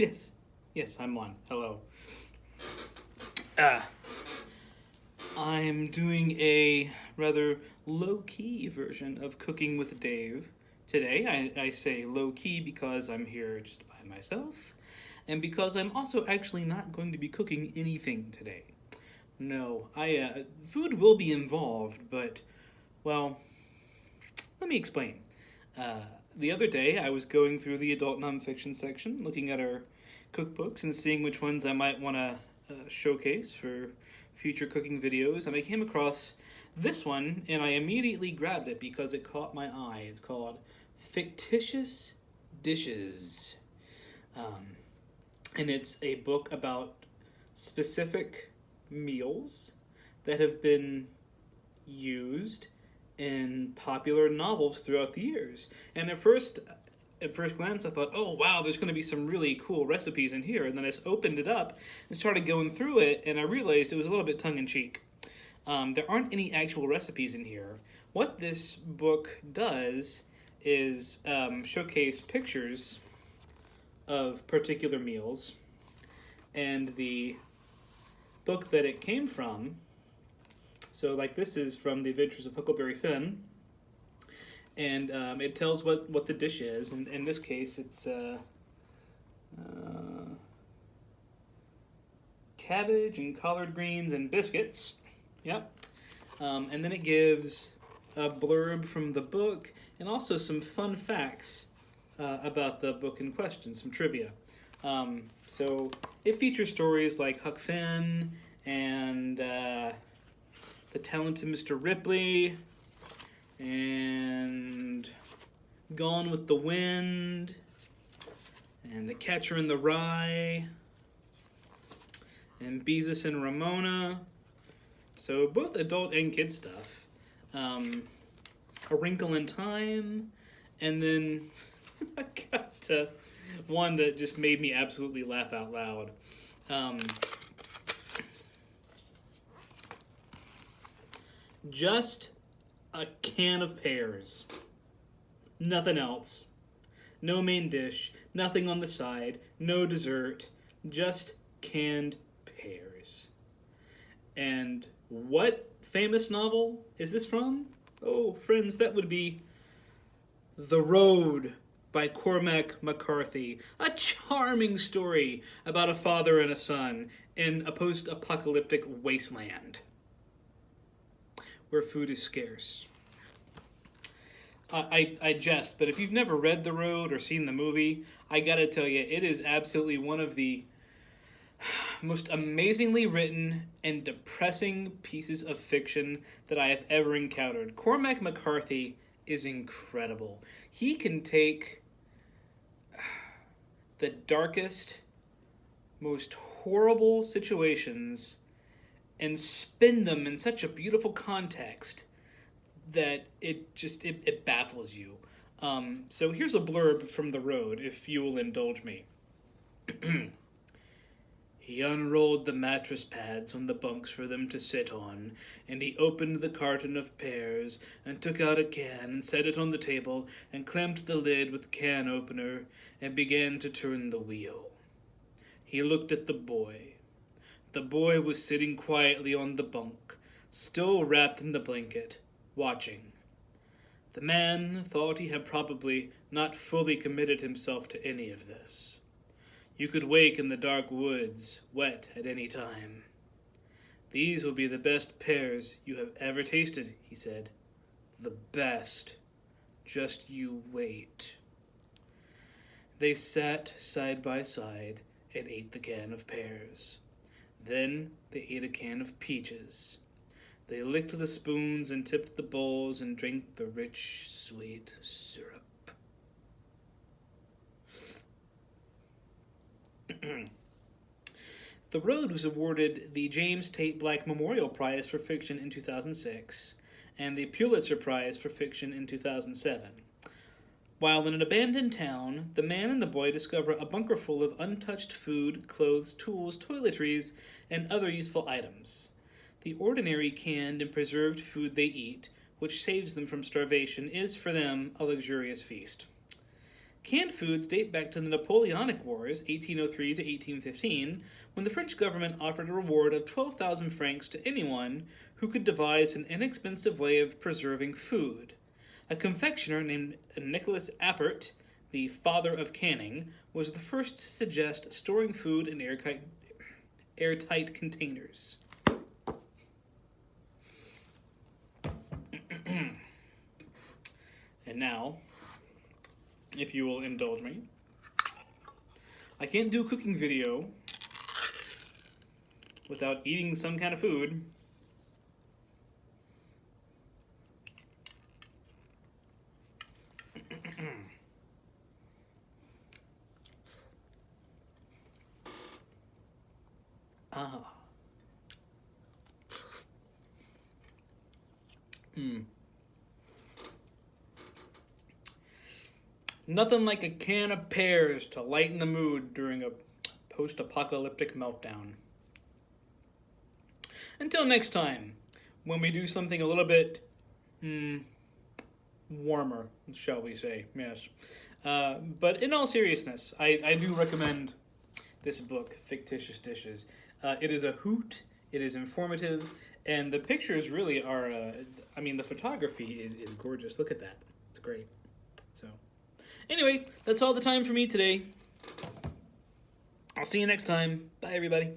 Yes. Yes, I'm on. Hello. Uh, I'm doing a rather low key version of Cooking with Dave today. I say low key because I'm here just by myself, and because I'm also actually not going to be cooking anything today. No, food will be involved, but, well, let me explain. Uh, the other day, I was going through the adult nonfiction section, looking at our cookbooks and seeing which ones I might want to showcase for future cooking videos, and I came across this one, and I immediately grabbed it because it caught my eye. It's called Fictitious Dishes, um, and it's a book about specific meals that have been used in popular novels throughout the years. And at first glance, I thought, oh wow, there's going to be some really cool recipes in here. And then I just opened it up and started going through it, and I realized it was a little bit tongue in cheek. There aren't any actual recipes in here. What this book does is showcase pictures of particular meals, and the book that it came from. So, like, this is from The Adventures of Huckleberry Finn, and it tells what the dish is. And in this case, it's cabbage and collard greens and biscuits. Yep. And then it gives a blurb from the book and also some fun facts about the book in question, some trivia. So it features stories like Huck Finn and The Talented Mr. Ripley and Gone with the Wind and The Catcher in the Rye and Beezus and Ramona. So both adult and kid stuff. A Wrinkle in Time, and then I got one that just made me absolutely laugh out loud. Just a can of pears. Nothing else. No main dish, nothing on the side, no dessert, just canned pears. And what famous novel is this from? Oh, friends, that would be The Road by Cormac McCarthy. A charming story about a father and a son in a post-apocalyptic wasteland where food is scarce. I jest, but if you've never read The Road or seen the movie, I gotta tell you, it is absolutely one of the most amazingly written and depressing pieces of fiction that I have ever encountered. Cormac McCarthy is incredible. He can take the darkest, most horrible situations and spin them in such a beautiful context that it baffles you. So here's a blurb from The Road, if you will indulge me. He unrolled the mattress pads on the bunks for them to sit on, and he opened the carton of pears, and took out a can and set it on the table, and clamped the lid with the can opener, and began to turn the wheel. He looked at the boy. The boy was sitting quietly on the bunk, still wrapped in the blanket, watching. The man thought he had probably not fully committed himself to any of this. You could wake in the dark woods, wet at any time. These will be the best pears you have ever tasted, he said. The best. Just you wait. They sat side by side and ate the can of pears. Then they ate a can of peaches. They licked the spoons and tipped the bowls and drank the rich, sweet syrup. The Road was awarded the James Tate Black Memorial Prize for Fiction in 2006 and the Pulitzer Prize for Fiction in 2007. While in an abandoned town, the man and the boy discover a bunker full of untouched food, clothes, tools, toiletries, and other useful items. The ordinary canned and preserved food they eat, which saves them from starvation, is for them a luxurious feast. Canned foods date back to the Napoleonic Wars, 1803 to 1815, when the French government offered a reward of 12,000 francs to anyone who could devise an inexpensive way of preserving food. A confectioner named Nicholas Appert, the father of canning, was the first to suggest storing food in airtight containers. And now, if you will indulge me, I can't do a cooking video without eating some kind of food. Ah. Nothing like a can of pears to lighten the mood during a post-apocalyptic meltdown. Until next time, when we do something a little bit warmer, shall we say, yes. But in all seriousness, I do recommend this book, Fictitious Dishes. It is a hoot, it is informative, and the pictures really are, the photography is gorgeous. Look at that. It's great. So, anyway, that's all the time for me today. I'll see you next time. Bye, everybody.